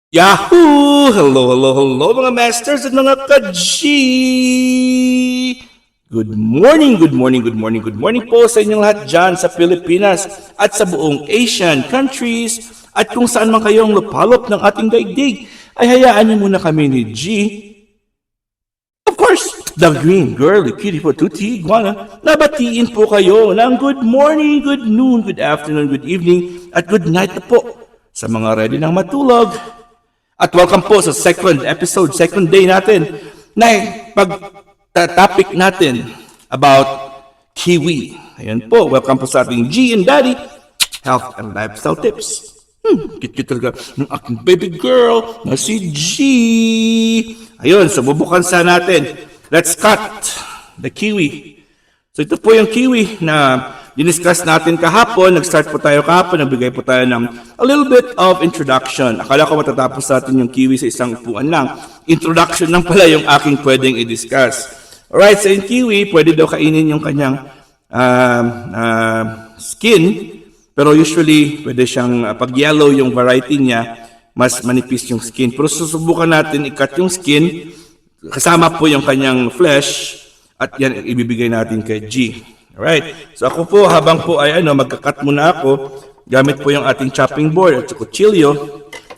Yahoo! Hello, hello, hello mga masters at mga ka-G! Good morning, good morning, good morning, good morning po sa inyong lahat dyan sa Pilipinas at sa buong Asian countries at kung saan man kayong lupalop ng ating daigdig ay hayaan niyo muna kami ni G. Of course, the green girl, the cutie tutti iguana, nabatiin po kayo ng good morning, good noon, good afternoon, good evening at good night na po sa mga ready ng matulog. At welcome po sa second episode, second day natin na pag-topic natin about kiwi. Ayan po, welcome po sa ating G and Daddy Health and Lifestyle Tips. Kit-kit talaga ng aking baby girl na si G. Ayun, so bubukan sa natin. Let's cut the kiwi. So ito po yung kiwi na diniscuss natin kahapon. Nag-start po tayo kahapon. Nagbigay po tayo ng a little bit of introduction. Akala ko matatapos natin yung kiwi sa isang upuan lang. Introduction lang pala yung aking pwedeng i-discuss. Alright, so yung kiwi, pwede daw kainin yung kanyang skin. Pero usually, pwede siyang, pag yellow yung variety niya, mas manipis yung skin. Pero susubukan natin i-cut yung skin. Kasama po yung kanyang flesh. At yan, ibibigay natin kay G. Alright, so ako po habang po ay magka-cut muna ako gamit po yung ating chopping board at kutsilyo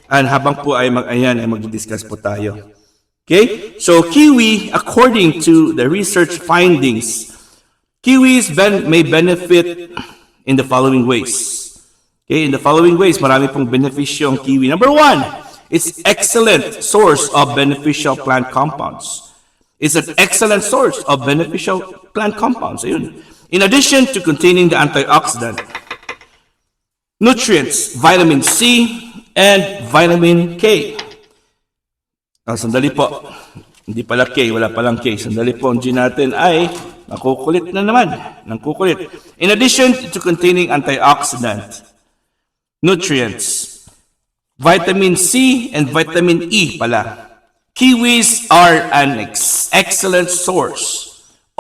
and habang po ay mag-discuss po tayo. Okay, so kiwi, according to the research findings, kiwis may benefit in the following ways. Okay, in the following ways, marami pong benepisyo ang kiwi. Number one, it's excellent source of beneficial plant compounds. It's an excellent source of beneficial plant compounds. Ayun. In addition to containing the antioxidant, nutrients, vitamin C, and vitamin K. Sandali po. Hindi pala K, wala palang K. Sandali po, ang G natin ay nakukulit na naman. Nakukulit. In addition to containing antioxidant, nutrients, vitamin C, and vitamin E pala. Kiwis are an excellent source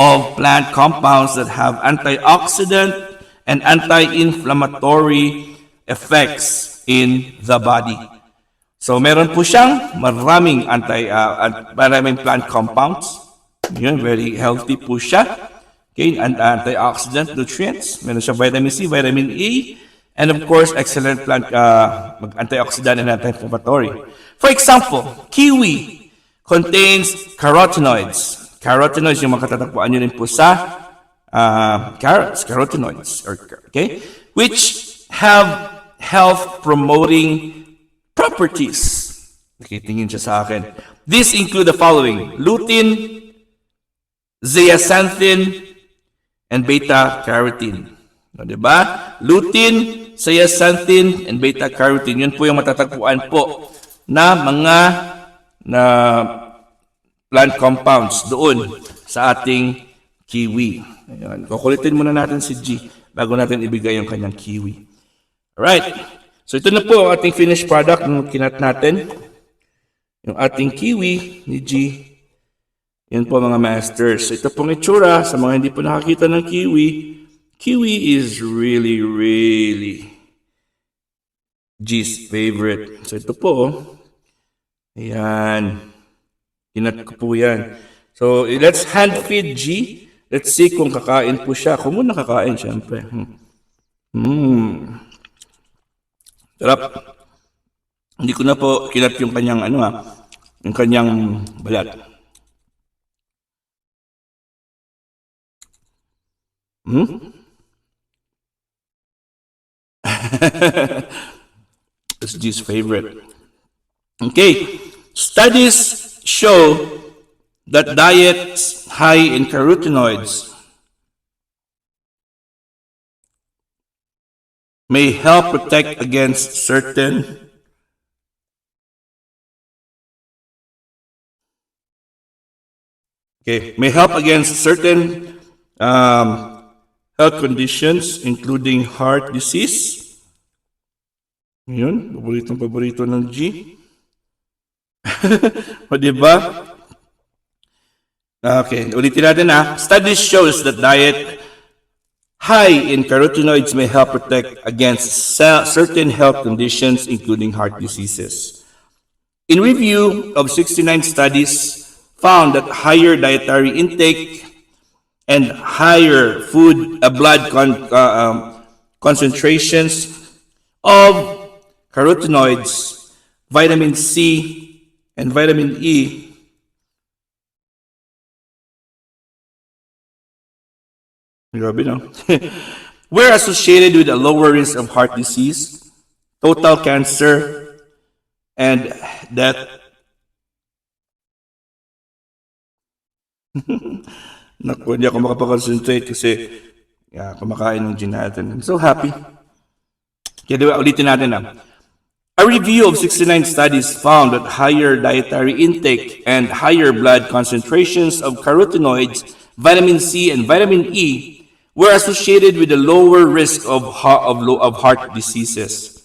of plant compounds that have antioxidant and anti-inflammatory effects in the body. So meron po siyang maraming plant compounds. Yun, very healthy po siya. Okay, and antioxidant nutrients. Meron siya vitamin C, vitamin E, and of course, excellent plant antioxidant and anti-inflammatory. For example, kiwi contains carotenoids. Carotenoids, yung makatatagpuan nyo rin po sa carrots, carotenoids, okay, which have health-promoting properties. Nakitingin siya sa akin. These include the following: lutein, zeaxanthin, and beta-carotene. No, diba? Lutein, zeaxanthin, and beta-carotene. Yun po yung matatagpuan po na mga plant compounds doon sa ating kiwi. Ayan. Kukulitin muna natin si G bago natin ibigay yung kanyang kiwi. Alright. So ito na po ang ating finished product ng kinat natin. Yung ating kiwi ni G. Yan po mga masters. So ito pong itsura sa mga hindi po nakakita ng kiwi. Kiwi is really, really G's favorite. So ito po. Ayan. Kinat ko po yan. So, let's hand feed G. Let's see kung kakain po siya. Kung muna kakain, syempre. Sarap. Hindi ko na po kinat yung kanyang, yung kanyang balat. It's G's favorite. Okay. Studies show that diets high in carotenoids may help protect against certain health conditions including heart disease. Yun, paborito ng G. O diba? Okay, ulitin natin ha. Studies shows that diet high in carotenoids may help protect against certain health conditions including heart diseases. In review of 69 studies found that higher dietary intake and higher blood concentrations of carotenoids, vitamin C, and vitamin E grabe, no? were associated with a lower risk of heart disease, total cancer, and death. Naku, hindi ako makapag-concentrate kasi kumakain ng gin natin. I'm so happy. Kaya diba, ulitin natin na. A review of 69 studies found that higher dietary intake and higher blood concentrations of carotenoids, vitamin C, and vitamin E were associated with a lower risk of heart diseases.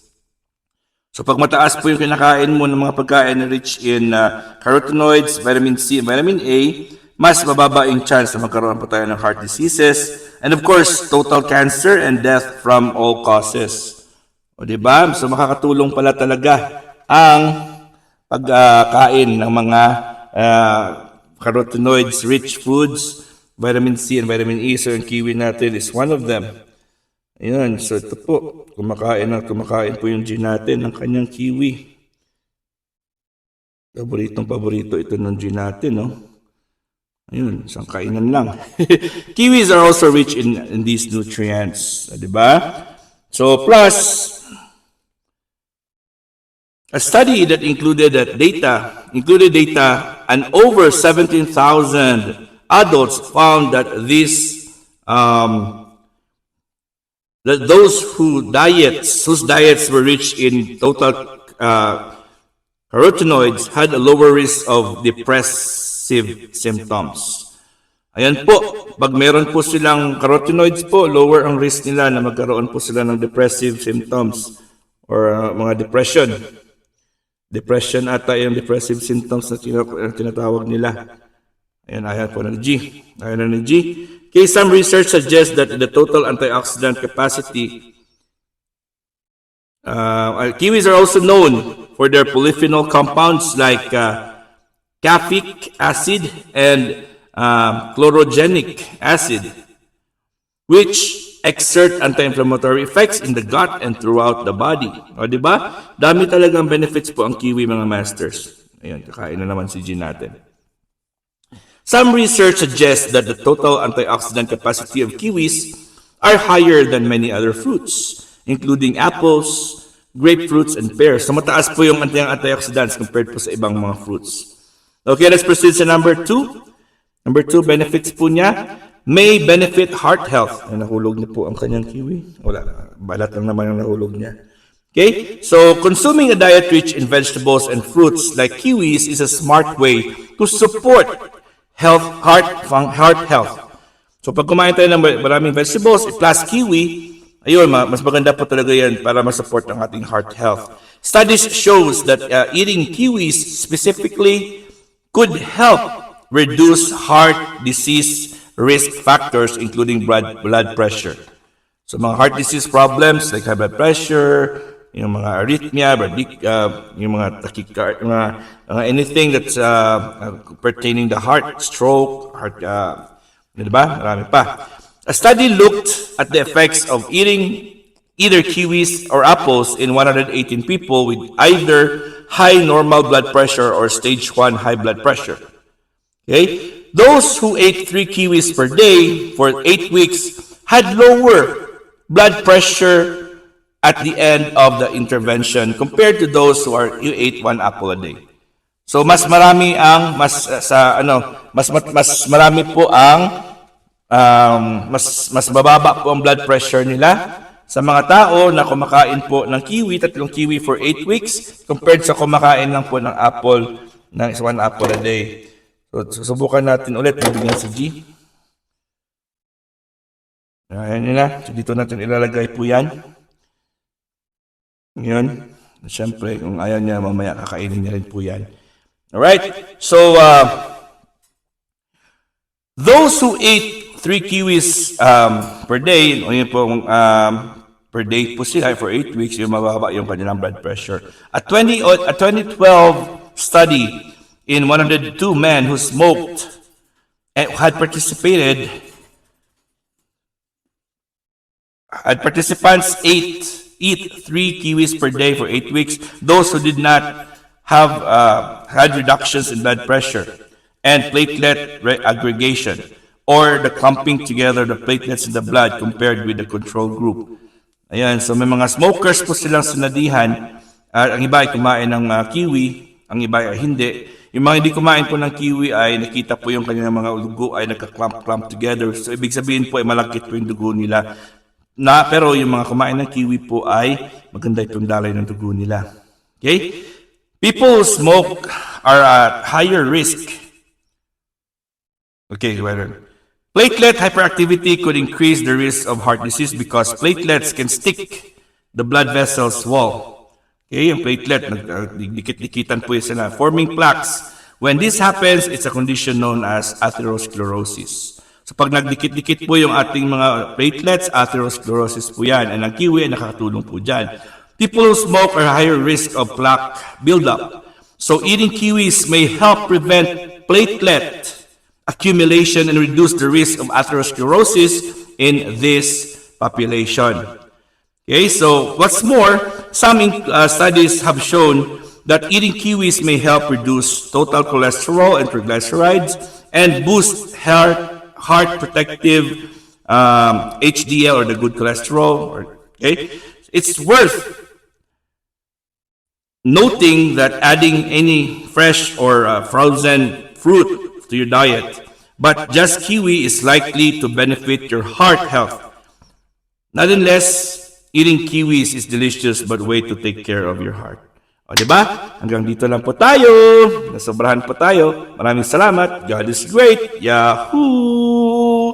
So pag mataas po yung kinakain mo ng mga pagkain na rich in carotenoids, vitamin C, and vitamin A, mas mababa yung chance na magkaroon pa tayo ng heart diseases, and of course, total cancer and death from all causes. O diba? So makakatulong pala talaga ang pagkain ng mga carotenoids rich foods, vitamin C and vitamin E. So yung kiwi natin is one of them. Ayan, so ito po, kumakain po yung gin natin ng kanyang kiwi. Paborito ito ng gin natin, no? Ayun, isang kainan lang. Kiwis are also rich in these nutrients, di ba? So plus, a study that included data, and over 17,000 adults found that those whose diets were rich in total carotenoids had a lower risk of depressive symptoms. Ayan po, pag meron po silang carotenoids po, lower ang risk nila na magkaroon po sila ng depressive symptoms or mga depression. Depression ata yung depressive symptoms na tinatawag nila. Ayan po ng G. Ayan ng G. Okay, some research suggests that the total antioxidant capacity kiwis are also known for their polyphenol compounds like caffeic acid and chlorogenic acid, which exert anti-inflammatory effects in the gut and throughout the body. O, di ba? Dami talagang benefits po ang kiwi, mga masters. Ayan, kakain na naman si Gin natin. Some research suggests that the total antioxidant capacity of kiwis are higher than many other fruits, including apples, grapefruits, and pears. So mataas po yung antioxidants compared po sa ibang mga fruits. Okay, let's proceed sa number 2. Number 2, benefits po niya, may benefit heart health. Ay, nahulog niya po ang kanyang kiwi. Wala, balat lang naman ang nahulog niya. Okay, so consuming a diet rich in vegetables and fruits like kiwis is a smart way to support heart health. So pag kumain tayo ng maraming vegetables plus kiwi, ayun, mas maganda po talaga yan para ma-support ang ating heart health. Studies shows that eating kiwis specifically could help reduce heart disease risk factors including blood pressure. So mga heart disease problems like high blood pressure, yung mga arrhythmia, yung mga tachycardia, anything that's pertaining the heart, stroke, diba? Marami pa. A study looked at the effects of eating either kiwis or apples in 118 people with either high normal blood pressure or stage 1 high blood pressure. Okay? Those who ate 3 kiwis per day for 8 weeks had lower blood pressure at the end of the intervention compared to those who ate 1 apple a day. So mas marami ang mas marami po ang mas bababa po ang blood pressure nila sa mga tao na kumakain po ng kiwi, 3 kiwi for 8 weeks compared sa kumakain lang po ng apple, ng 1 apple a day. So susubukan natin ulit, bibigyan si G. Ayan nila. So dito natin ilalagay po yan. Ngayon, siyempre, kung ayaw niya, mamaya kakainin niya rin po yan. Alright? So, those who ate 3 kiwis per day, yun po, per day po sila for 8 weeks, yung mababa yung kanilang blood pressure. A 2012 study in 102 men who smoked and participants eat 3 kiwis per day for 8 weeks. Those who did not have had reductions in blood pressure and platelet aggregation, or the clumping together the platelets in the blood compared with the control group. Ayan, so may mga smokers po silang sinadihan. Ang iba ay kumain ng kiwi, ang iba ay hindi. Yung mga hindi kumain po ng kiwi ay nakita po yung kanilang mga dugo ay nagka-clump together. So ibig sabihin po ay malakit po yung dugo nila. Pero yung mga kumain ng kiwi po ay maganda itong dalay ng dugo nila. Okay? People who smoke are at higher risk. Okay, well, platelet hyperactivity could increase the risk of heart disease because platelets can stick the blood vessels wall. Okay, yung platelet, dikit-dikitan po yun sila, forming plaques. When this happens, it's a condition known as atherosclerosis. So pag nagdikit-dikit po yung ating mga platelets, atherosclerosis po yan. And ang kiwi ay nakakatulong po dyan. People who smoke are higher risk of plaque buildup. So eating kiwis may help prevent platelet accumulation and reduce the risk of atherosclerosis in this population. Okay, so what's more, some studies have shown that eating kiwis may help reduce total cholesterol and triglycerides and boost heart protective HDL, or the good cholesterol. Okay, it's worth noting that adding any fresh or frozen fruit to your diet, but just kiwi is likely to benefit your heart health. Nonetheless, eating kiwis is delicious but way to take care of your heart. O, diba? Hanggang dito lang po tayo. Nasobrahan po tayo. Maraming salamat. God is great. Yahoo!